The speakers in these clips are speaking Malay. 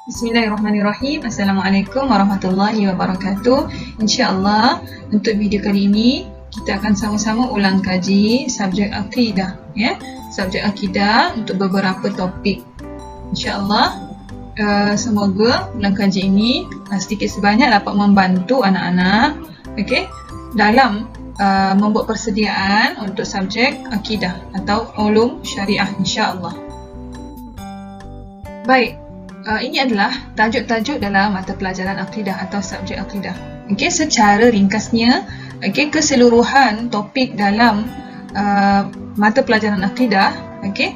Bismillahirrahmanirrahim. Assalamualaikum warahmatullahi wabarakatuh. InsyaAllah untuk video kali ini kita akan sama-sama ulang kaji subjek akidah, ya. Subjek akidah untuk beberapa topik. InsyaAllah semoga ulang kaji ini sedikit sebanyak dapat membantu anak-anak, okey, dalam membuat persediaan untuk subjek akidah atau ulum syariah, insyaAllah. Baik. Ini adalah tajuk-tajuk dalam mata pelajaran akidah atau subjek akidah. Okey, secara ringkasnya, okey, keseluruhan topik dalam mata pelajaran akidah, okey,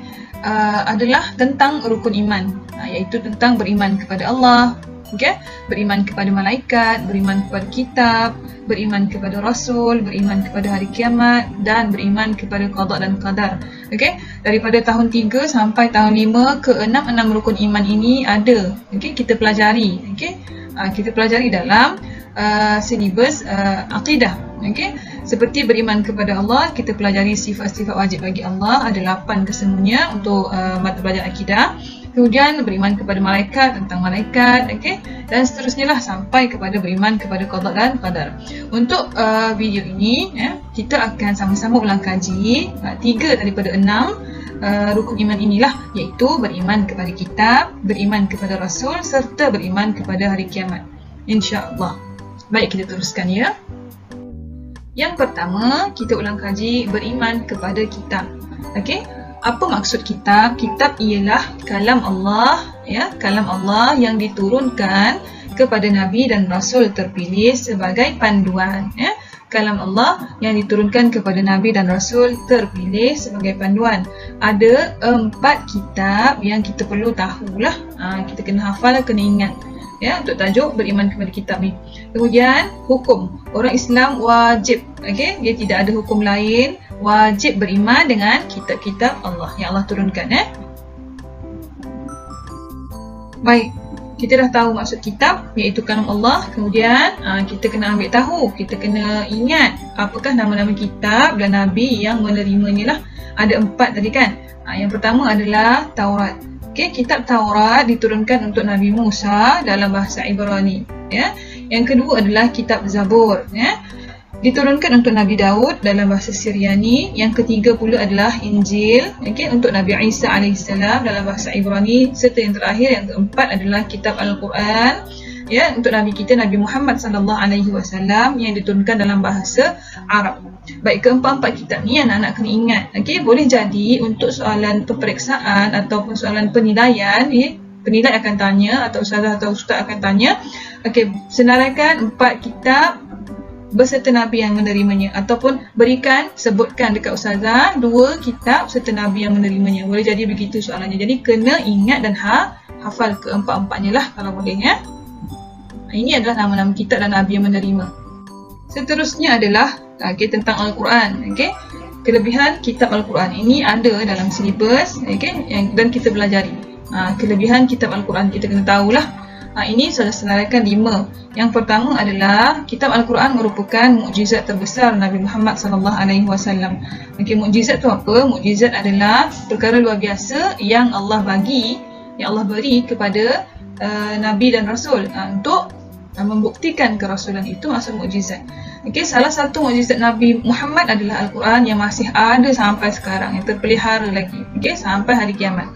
adalah tentang rukun iman, iaitu tentang beriman kepada Allah, okey, beriman kepada malaikat, beriman kepada kitab, beriman kepada rasul, beriman kepada hari kiamat dan beriman kepada qada dan qadar. Okey, daripada tahun 3 sampai tahun 5 ke 6 rukun iman ini ada. Okey, kita pelajari. Okey, kita pelajari dalam silibus akidah. Okey, seperti beriman kepada Allah, kita pelajari sifat-sifat wajib bagi Allah, ada 8 kesemuanya untuk mata pelajaran akidah. Kemudian beriman kepada malaikat, tentang malaikat, okey, dan seterusnya lah sampai kepada beriman kepada qada dan qadar. Untuk video ini, ya, kita akan sama-sama ulang kaji 3 daripada 6 rukun iman inilah, iaitu beriman kepada kitab, beriman kepada rasul serta beriman kepada hari kiamat, insya-Allah. Baik, kita teruskan, ya. Yang pertama, kita ulang kaji beriman kepada kitab. Okey, apa maksud kitab? Kitab ialah kalam Allah, ya, kalam Allah yang diturunkan kepada Nabi dan Rasul terpilih sebagai panduan, ya. Kalam Allah yang diturunkan kepada Nabi dan Rasul terpilih sebagai panduan. Ada 4 kitab yang kita perlu tahulah. Kita kena hafal, kena ingat, ya, untuk tajuk beriman kepada kitab ni. Kemudian hukum, orang Islam wajib, okey, dia tidak ada hukum lain, wajib beriman dengan kitab-kitab Allah yang Allah turunkan, ya. Baik, kita dah tahu maksud kitab, iaitu kalam Allah. Kemudian kita kena ambil tahu, kita kena ingat apakah nama-nama kitab dan Nabi yang menerimanya lah. Ada 4 tadi kan. Yang pertama adalah Taurat. Okey, kitab Taurat diturunkan untuk Nabi Musa dalam bahasa Ibrani, ya. Yang kedua adalah kitab Zabur, ya, diturunkan untuk Nabi Daud dalam bahasa Syriani. Yang ketiga pula adalah Injil, okey, untuk Nabi Isa AS dalam bahasa Ibrani. Serta yang terakhir, yang keempat adalah kitab Al-Quran, ya, untuk Nabi kita Nabi Muhammad SAW yang diturunkan dalam bahasa Arab. Baik, keempat-empat kitab ni anak-anak kena ingat. Okey, boleh jadi untuk soalan peperiksaan ataupun soalan penilaian, penilai akan tanya atau ustazah atau ustaz akan tanya, okey, senaraikan 4 kitab beserta Nabi yang menerimanya, ataupun sebutkan dekat ustazah 2 kitab serta Nabi yang menerimanya. Boleh jadi begitu soalannya. Jadi kena ingat dan hafal keempat-empatnya lah kalau boleh, ya. Ini adalah nama-nama kitab dan Nabi yang menerima. Seterusnya adalah tentang Al-Quran. Okey, kelebihan kitab Al-Quran ini ada dalam silibus, okey, dan kita belajari. Kelebihan kitab Al-Quran kita kena tahulah. Ini sudah senaraikan 5. Yang pertama adalah kitab Al-Quran merupakan mukjizat terbesar Nabi Muhammad SAW. Okey, mukjizat tu apa? Mukjizat adalah perkara luar biasa yang Allah beri kepada Nabi dan Rasul untuk membuktikan kerasulan itu, maksud mukjizat. Okey, salah satu mukjizat Nabi Muhammad adalah Al-Quran yang masih ada sampai sekarang, yang terpelihara lagi, okey, sampai hari kiamat.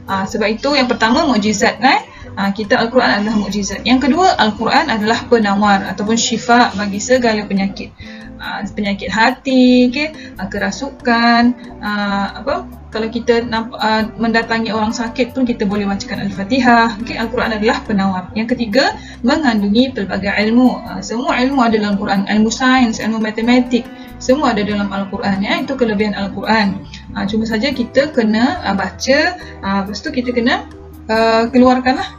Sebab itu yang pertama mukjizat, kitab Al-Quran adalah mukjizat. Yang kedua, Al-Quran adalah penawar ataupun syifa bagi segala penyakit. Penyakit hati, kerasukan, kalau kita mendatangi orang sakit pun kita boleh bacakan Al-Fatihah. Al-Quran adalah penawar. Yang ketiga, mengandungi pelbagai ilmu. Semua ilmu ada dalam Al-Quran. Ilmu sains, ilmu matematik, semua ada dalam Al-Quran, ya. Itu kelebihan Al-Quran. Cuma saja kita kena baca, lepas tu kita kena keluarkanlah,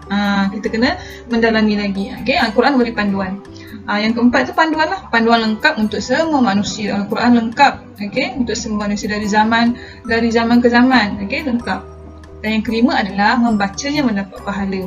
kita kena mendalami lagi. Okey, Al-Quran beri panduan. Yang keempat itu panduan lah, panduan lengkap untuk semua manusia. Al-Quran lengkap, okey, untuk semua manusia dari zaman ke zaman, okey, lengkap. Dan yang kelima adalah membacanya mendapat pahala.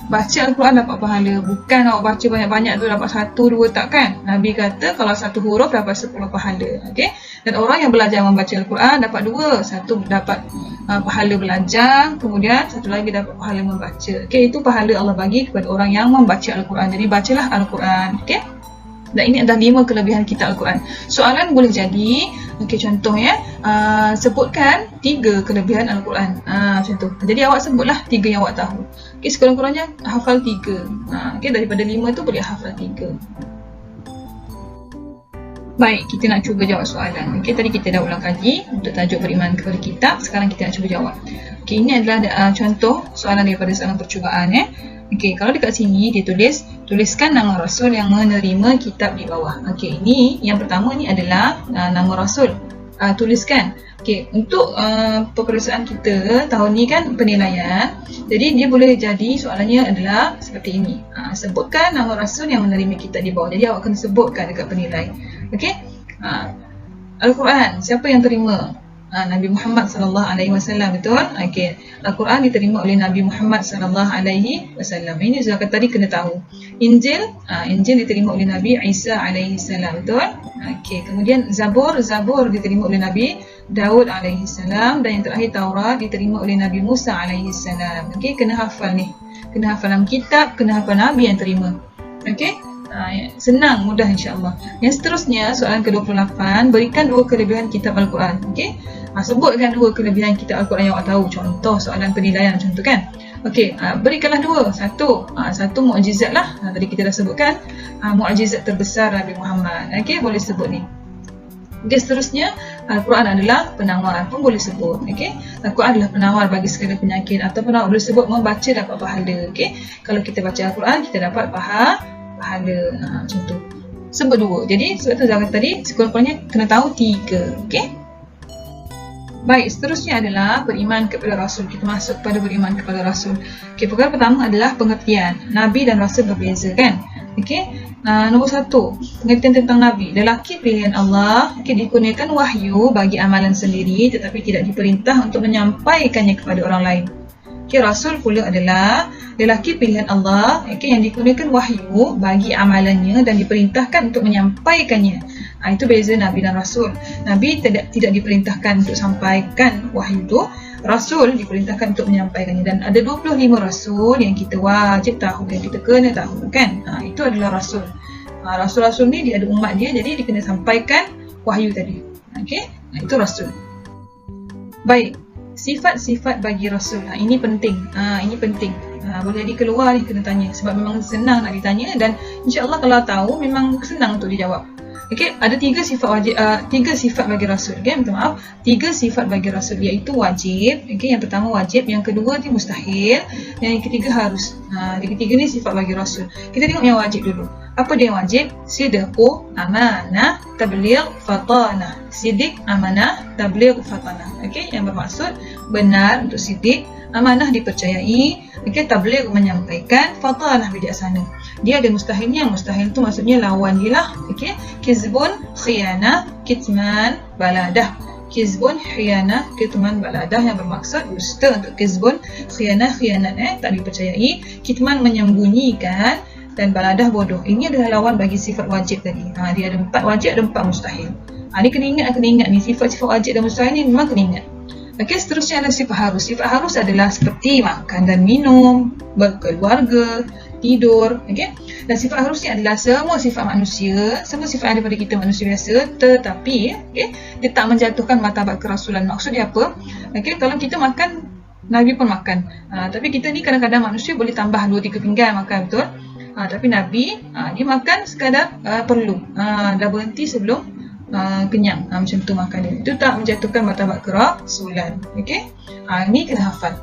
Baca Al-Quran dapat pahala, bukan awak baca banyak-banyak tu dapat 1, 2, tak kan? Nabi kata kalau 1 huruf dapat 10 pahala, okey. Dan orang yang belajar membaca Al-Quran dapat dua. Satu dapat pahala belajar, kemudian satu lagi dapat pahala membaca. Okey, itu pahala Allah bagi kepada orang yang membaca Al-Quran. Jadi bacalah Al-Quran. Okey. Dan ini adalah 5 kelebihan kitab Al-Quran. Soalan boleh jadi, okey, contoh ya, sebutkan 3 kelebihan Al-Quran. Macam tu. Jadi awak sebutlah 3 yang awak tahu. Okey, sekurang-kurangnya hafal 3. Okey, daripada 5 tu boleh hafal 3. Baik, kita nak cuba jawab soalan. Okey, tadi kita dah ulang kaji untuk tajuk beriman kepada kitab. Sekarang kita nak cuba jawab. Okey, ini adalah contoh soalan daripada soalan percubaan ya. Okey, kalau dekat sini dia tuliskan nama Rasul yang menerima kitab di bawah. Okey, ini yang pertama ni adalah nama Rasul. Tuliskan. Okey, untuk peperiksaan kita tahun ni kan penilaian. Jadi dia boleh jadi soalannya adalah seperti ini. Sebutkan nama Rasul yang menerima kitab di bawah. Jadi awak kena sebutkan dekat penilai. Okey. Al-Quran siapa yang terima? Nabi Muhammad sallallahu alaihi wasallam, betul? Okey. Al-Quran diterima oleh Nabi Muhammad sallallahu alaihi wasallam. Ini zakat tadi kena tahu. Injil diterima oleh Nabi Isa alaihi salam, betul? Okey. Kemudian Zabur diterima oleh Nabi Daud alaihi salam, dan yang terakhir Taurat diterima oleh Nabi Musa alaihi salam. Okey, kena hafal ni. Kena hafal nama kitab, kena hafal nabi yang terima. Okey? Senang, mudah insya-Allah. Yang seterusnya soalan ke-28, berikan 2 kelebihan kitab Al-Quran. Okey? Sebutkan 2 kelebihan kitab Al-Quran yang awak tahu. Contoh soalan penilaian macam tu kan. Okey, berikanlah 2. Satu mukjizat lah. Tadi kita dah sebutkan mukjizat terbesar Nabi Muhammad. Okey, boleh sebut ni. Okey, seterusnya Al-Quran adalah penawar pun boleh sebut. Okey, Al-Quran adalah penawar bagi segala penyakit, ataupun awak boleh sebut membaca dapat pahala. Okey, kalau kita baca Al-Quran kita dapat pahala. Macam tu. Sebut 2. Jadi sebab tu zakat tadi sekurang-kurangnya kena tahu 3. Okey. Baik, seterusnya adalah beriman kepada Rasul. Kita masuk pada beriman kepada Rasul. Okey, perkara pertama adalah pengertian. Nabi dan Rasul berbeza kan? Okey. Nombor 1, pengertian tentang Nabi. Lelaki pilihan Allah, dikurniakan wahyu bagi amalan sendiri tetapi tidak diperintah untuk menyampaikannya kepada orang lain. Okey, Rasul pula adalah lelaki pilihan Allah, yang dikurniakan wahyu bagi amalannya dan diperintahkan untuk menyampaikannya. Itu beza Nabi dan Rasul. Nabi tidak diperintahkan untuk sampaikan wahyu itu. Rasul diperintahkan untuk menyampaikannya. Dan ada 25 Rasul yang kita wajib tahu, yang kita kena tahu kan. Itu adalah Rasul. Rasul-Rasul ni dia ada umat dia, jadi dia kena sampaikan wahyu tadi. Okey, itu Rasul. Baik, sifat-sifat bagi Rasul. Ini penting. Ini penting. Boleh jadi keluar ni kena tanya sebab memang senang nak ditanya, dan insya-Allah kalau tahu memang senang untuk dijawab. Okey, ada 3 sifat wajib, 3 sifat bagi Rasul. Okey, minta maaf. 3 sifat bagi Rasul iaitu wajib. Okey, yang pertama wajib, yang kedua ni mustahil, dan yang ketiga harus. Yang ketiga ni sifat bagi Rasul. Kita tengok yang wajib dulu. Apa dia yang wajib? Sidqu, amanah, tabligh, fatanah. Sidq, amanah, tabligh, fatanah. Okey, yang bermaksud benar untuk sidq, amanah dipercayai, okey, tabligh menyampaikan, fatanah bijaksana. Dia ada mustahilnya. Mustahil tu maksudnya lawan dia lah. Okey, kizbun, khiyanah, kitman, baladah. Kizbun, khiyanah, kitman, baladah yang bermaksud dusta. Untuk kizbun, khiyanah, khianat tak dipercayai, kitman menyembunyikan, dan baladah bodoh. Ini adalah lawan bagi sifat wajib tadi. Dia ada 4 wajib, ada 4 mustahil. Ni kena ingat ni sifat-sifat wajib dan mustahil ni memang kena ingat. Okey, seterusnya adalah sifat harus. Sifat harus adalah seperti makan dan minum, berkeluarga, tidur. Okey, dan sifat harus ni adalah semua sifat manusia, semua sifat yang ada pada kita manusia biasa, tetapi dia tak menjatuhkan martabat kerasulan. Maksud dia apa? Okey, kalau kita makan, Nabi pun makan. Tapi kita ni kadang-kadang manusia boleh tambah 2-3 pinggan makan, betul? Tapi Nabi dia makan sekadar perlu. Dah berhenti sebelum kenyang. Macam tu makan dia. Itu tak menjatuhkan martabat kerasulan. Okey? Ini kena hafal.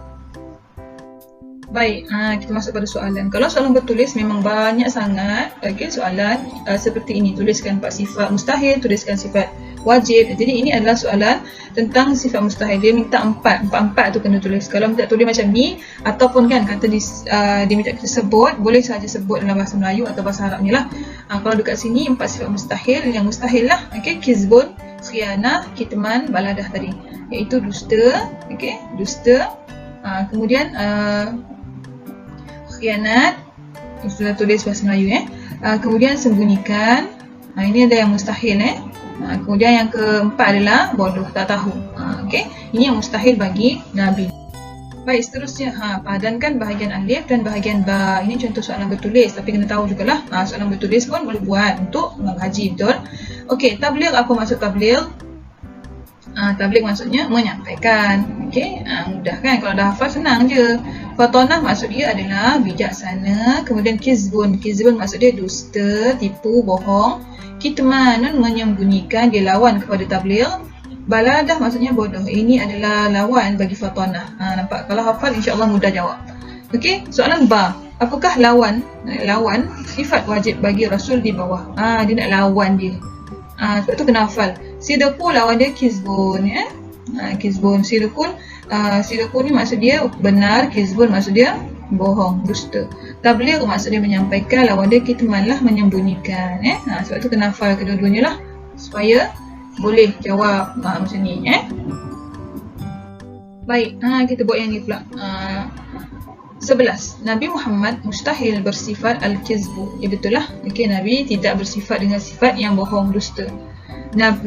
Baik, kita masuk pada soalan. Kalau soalan bertulis memang banyak sangat. Okey, soalan seperti ini. Tuliskan 4 sifat mustahil, tuliskan sifat wajib. Jadi ini adalah soalan tentang sifat mustahil. Dia minta 4 tu kena tulis. Kalau minta tulis macam ni, ataupun kan kata dia minta kita sebut, boleh saja sebut dalam bahasa Melayu atau bahasa Arabnya lah. Kalau dekat sini 4 sifat mustahil, yang mustahil lah. Okey, kizbun, khiyanah, kitman, baladah tadi, iaitu dusta. Okey, dusta. Kemudian khianat, sudah tulis bahasa Melayu. Kemudian sembunyikan. Ini ada yang mustahil. Kemudian yang keempat adalah bodoh, tak tahu. Okey, ini yang mustahil bagi Nabi. Baik, seterusnya padankan bahagian alif dan bahagian ba. Ini contoh soalan bertulis, tapi kena tahu jugalah soalan bertulis pun boleh buat untuk menghaji, betul? Okey, tabligh, apa maksud tabligh? Tabligh maksudnya menyampaikan. Okey, mudah kan? Kalau dah hafal senang je. Fatonah maksud dia adalah bijaksana. Kemudian kizbun, kizbun maksud dia dusta, tipu, bohong. Kitmanun menyembunyikan, dia lawan kepada tabligh. Baladah maksudnya bodoh. Ini adalah lawan bagi fatonah. Nampak? Kalau hafal insya-Allah mudah jawab. Okey, soalan ba. Apakah lawan? Lawan sifat wajib bagi Rasul di bawah. Dia nak lawan dia. Sebab tu kena hafal. Sidqu lawan dia kizbun, ya. Kizbun, sidqun. Sidqun ni maksud dia benar, kizbun maksud dia bohong, dusta. Tabligh maksud dia menyampaikan, lawan dia kitman lah, menyembunyikan, ya. Sebab tu kena hafal kedua-duanya lah supaya boleh jawab macam ni, Baik, kita buat yang ni pula. 11. Nabi Muhammad mustahil bersifat al-kizbu. Ya, betul lah. Okey, Nabi tidak bersifat dengan sifat yang bohong, dusta. 12.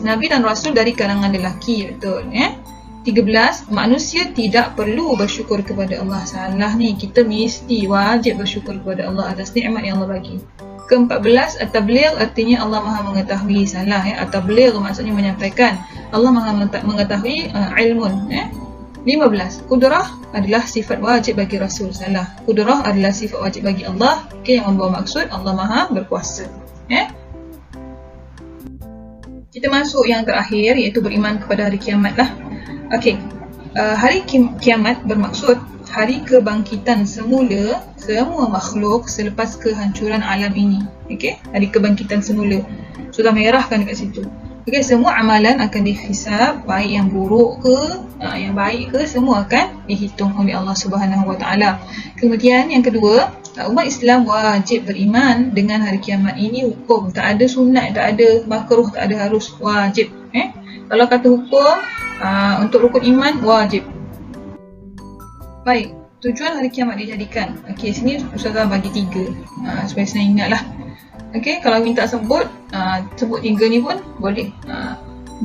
Nabi dan Rasul dari kalangan lelaki. Betul, 13. Manusia tidak perlu bersyukur kepada Allah. Salah ni. Kita mesti wajib bersyukur kepada Allah atas nikmat yang Allah bagi. Ke-14, at-tabligh artinya Allah Maha mengetahui. Salah, at-tabligh maksudnya menyampaikan. Allah Maha mengetahui ilmun, 15, kudrah adalah sifat wajib bagi Rasul. Salah. Kudrah adalah sifat wajib bagi Allah. Okey, yang membawa maksud Allah Maha berkuasa. Kita masuk yang terakhir, iaitu beriman kepada hari kiamat lah. Okey. Hari kiamat bermaksud hari kebangkitan semula semua makhluk selepas kehancuran alam ini. Okey, hari kebangkitan semula. Sudah merah kan dekat situ. Okey, semua amalan akan dihisab, baik yang buruk ke, yang baik ke, semua akan dihitung oleh Allah Subhanahu Wa Taala. Kemudian yang kedua, umat Islam wajib beriman dengan hari kiamat. Ini hukum, tak ada sunat, tak ada makruh, tak ada harus, wajib. Kalau kata hukum, untuk rukun iman wajib. Baik, tujuan hari kiamat dijadikan. Okey, sini Ustazah bagi 3 supaya senang ingatlah. Okey, kalau minta sebut 3 ni pun boleh.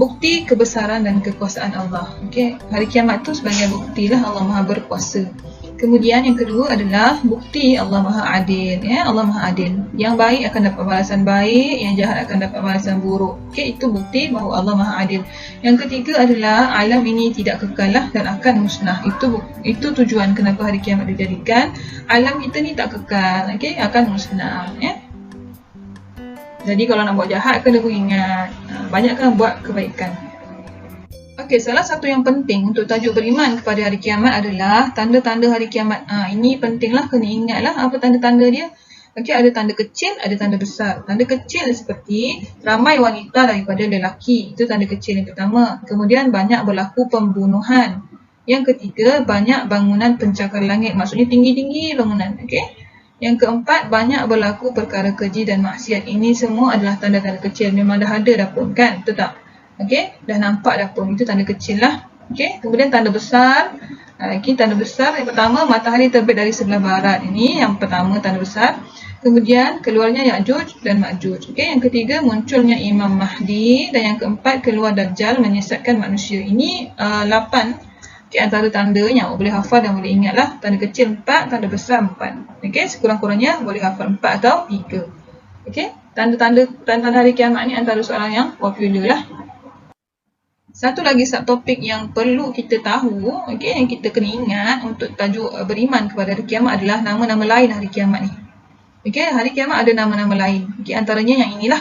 Bukti kebesaran dan kekuasaan Allah. Okey, hari kiamat tu sebagai buktilah Allah Maha berkuasa. Kemudian yang kedua adalah bukti Allah Maha Adil, Allah Maha Adil. Yang baik akan dapat balasan baik, yang jahat akan dapat balasan buruk. Okey, itu bukti bahawa Allah Maha Adil. Yang ketiga adalah alam ini tidak kekal lah dan akan musnah. Itu tujuan kenapa hari kiamat dijadikan. Alam kita ni tak kekal, okey, akan musnah, Jadi kalau nak buat jahat kena ingat, banyakkan buat kebaikan. Okey, salah satu yang penting untuk tajuk beriman kepada hari kiamat adalah tanda-tanda hari kiamat. Ini pentinglah, kena ingatlah apa tanda-tanda dia. Okey, ada tanda kecil, ada tanda besar. Tanda kecil seperti ramai wanita daripada lelaki. Itu tanda kecil yang pertama. Kemudian banyak berlaku pembunuhan. Yang ketiga, banyak bangunan pencakar langit. Maksudnya tinggi-tinggi bangunan. Okey. Yang keempat, banyak berlaku perkara keji dan maksiat. Ini semua adalah tanda-tanda kecil. Memang dah ada dah pun, kan? Betul tak? Okey, dah nampak dah pun. Itu tanda kecil lah. Okey, kemudian tanda besar. Tanda besar yang pertama, matahari terbit dari sebelah barat. Ini yang pertama, tanda besar. Kemudian keluarnya Ya'juj dan Ma'juj. Okey, yang ketiga, munculnya Imam Mahdi. Dan yang keempat, keluar Dajjal menyesatkan manusia. Ini 8 antara tanda yang boleh hafal dan boleh ingat lah. Tanda kecil 4, tanda besar 4. Okey, sekurang-kurangnya boleh hafal 4 atau 3. Okey, tanda-tanda hari kiamat ni antara soalan yang popular lah. Satu lagi subtopik yang perlu kita tahu, okey, yang kita kena ingat untuk tajuk beriman kepada hari kiamat adalah nama-nama lain hari kiamat ni. Okey, hari kiamat ada nama-nama lain. Okey, antaranya yang inilah.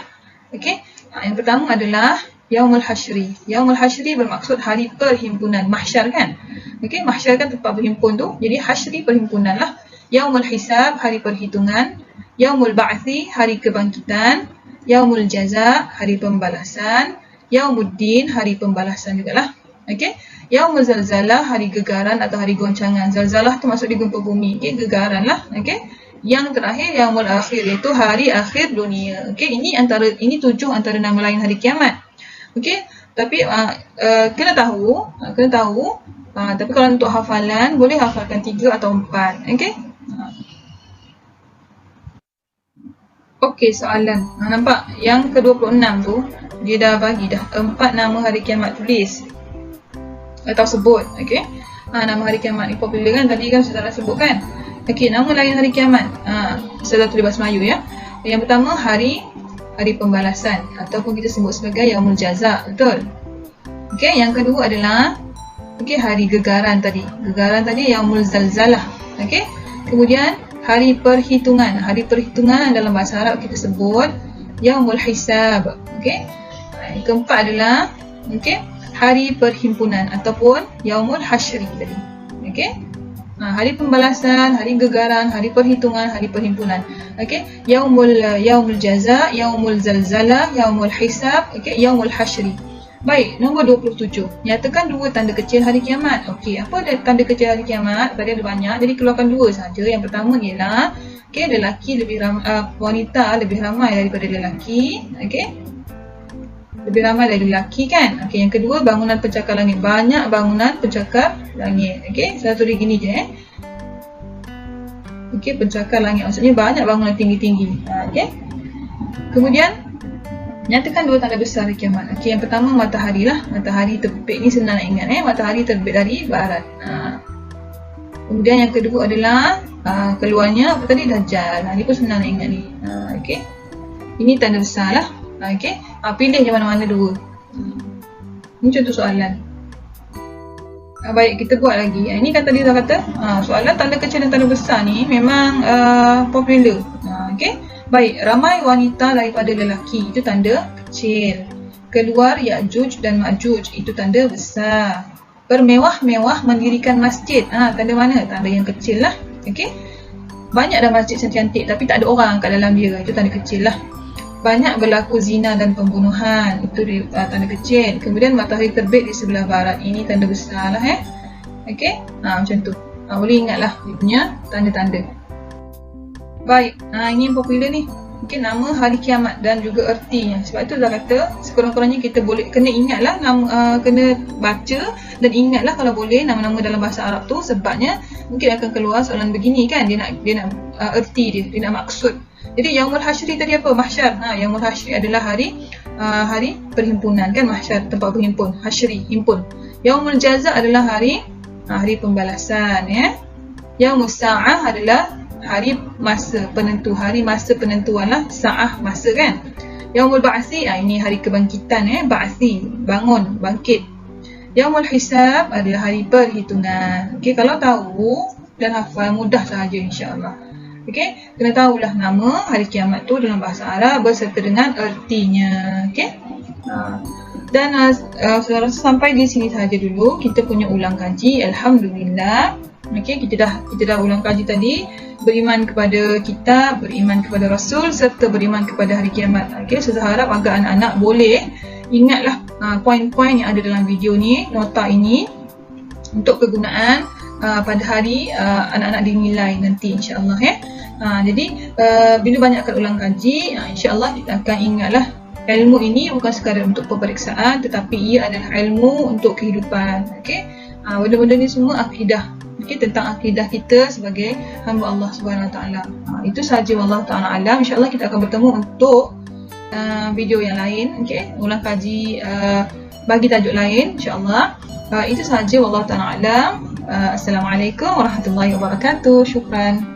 Okey, yang pertama adalah Yaumul Hashri. Yaumul Hashri bermaksud hari perhimpunan, mahsyar kan? Okey, mahsyar kan tempat berhimpun tu. Jadi Hashri perhimpunan lah. Yaumul Hisab, hari perhitungan. Yaumul Ba'thi, hari kebangkitan. Yaumul Jaza, hari pembalasan. Yaumuddin, hari pembalasan jugalah. Okey. Yaumul Zalzalah, hari gegaran atau hari goncangan. Zalzalah tu maksud di gempa bumi. Okey, gegaran lah. Okey. Yang terakhir Yaumul Akhir, iaitu hari akhir dunia. Okey, ini 7 antara nama lain hari kiamat. Okey, tapi kena tahu, tapi kalau untuk hafalan boleh hafalkan 3 atau 4. Okey. Okey, soalan. Nampak yang ke-26 tu, dia dah bagi dah 4 nama hari kiamat, tulis atau sebut. Okey, nama hari kiamat ni popular kan, tadi kan Saudara sebut kan. Okey, nama lain hari kiamat, Saudara tulis bahasa Melayu ya. Yang pertama hari pembalasan ataupun kita sebut sebagai Yaumul Jaza, betul. Okey, yang kedua adalah hari gegaran tadi. Gegaran tadi Yaumul Zalzalah. Okey. Kemudian hari perhitungan. Hari perhitungan dalam bahasa Arab kita sebut Yaumul Hisab. Okey. Yang keempat adalah hari perhimpunan ataupun Yaumul Hasyri tadi. Okey. Hari pembalasan, hari gegaran, hari perhitungan, hari perhimpunan. Okey. Yaumul Jaza, Yaumul Zalzalah, Yaumul Hisab, Yaumul Hasyri. Baik, nombor 27. Nyatakan 2 tanda kecil hari kiamat. Okey, apa tanda kecil hari kiamat? Tadi ada banyak, jadi keluarkan 2 saja. Yang pertama ialah lelaki lebih ramai, wanita lebih ramai daripada lelaki. Okey. Lebih ramai dari lelaki kan? Okey, yang kedua bangunan pencakar langit. Banyak bangunan pencakar langit. Okey, saya tulis gini je Okey, pencakar langit maksudnya banyak bangunan tinggi-tinggi. Okey. Kemudian nyatakan 2 tanda besar hari kiamat. Okey, yang pertama matahari lah. Matahari terbit ni senang nak ingat matahari terbit dari barat. Kemudian yang kedua adalah keluarnya apa tadi, Dajjal. Ni pun senang nak ingat ni. Okey. Ini tanda besar lah. Okey. Pilih yang mana-mana 2. Ini contoh soalan. Baik, kita buat lagi. Ini kan tadi dah kata soalan tanda kecil dan tanda besar ni memang popular. Okey. Baik, ramai wanita daripada lelaki itu tanda kecil. Keluar Ya'juj dan Ma'juj itu tanda besar. Bermewah-mewah mendirikan masjid. Tanda mana? Tanda yang kecil lah. Okey. Banyak dah masjid cantik tapi tak ada orang kat dalam dia. Itu tanda kecil lah. Banyak berlaku zina dan pembunuhan. Itu tanda kecil. Kemudian matahari terbit di sebelah barat. Ini tanda besar lah Okey. Macam tu. Boleh ingatlah dia punya tanda-tanda. Baik, ini yang popular ni. Mungkin nama hari kiamat dan juga ertinya. Sebab itu dah kata sekurang-kurangnya kita boleh kena ingatlah kena baca dan ingatlah kalau boleh nama-nama dalam bahasa Arab tu, sebabnya mungkin akan keluar soalan begini kan, dia nak erti dia nak maksud. Jadi Yaumul Hasyri tadi apa? Mahsyar. Yaumul Hasyri adalah hari perhimpunan kan, mahsyar tempat berhimpun, hasyri himpun. Yaumul Jaza adalah hari pembalasan Yaumul Sa'ah adalah hari masa penentu, hari masa penentuan lah, sa'ah masa kan. Yaumul Ba'si, ini hari kebangkitan Ba'si, bangun, bangkit. Yaumul Hisab adalah hari perhitungan. Okey, kalau tahu dan hafal mudah sahaja insya-Allah. Okey, kena tahulah nama hari kiamat tu dalam bahasa Arab berserta dengan ertinya. Okey. Dan saudara sampai di sini sahaja dulu kita punya ulang kaji. Alhamdulillah. Okey, kita dah ulang kaji tadi, beriman kepada kitab, beriman kepada Rasul serta beriman kepada hari kiamat. Okey, saya harap agar anak-anak boleh ingatlah poin-poin yang ada dalam video ni, nota ini untuk kegunaan pada hari anak-anak dinilai nanti insya-Allah jadi bila banyakkan ulang kaji, insya-Allah kita akan ingatlah ilmu ini bukan sekadar untuk peperiksaan tetapi ia adalah ilmu untuk kehidupan. Okey, benda-benda ni semua akidah. Okey, tentang akidah kita sebagai hamba Allah Subhanahu Wa Taala. Itu sahaja, wallahu taala alam. Insya-Allah kita akan bertemu untuk video yang lain. Okey, ulang kaji bagi tajuk lain insya-Allah. Itu sahaja, wallahu taala alam. Assalamualaikum warahmatullahi wabarakatuh. Syukran.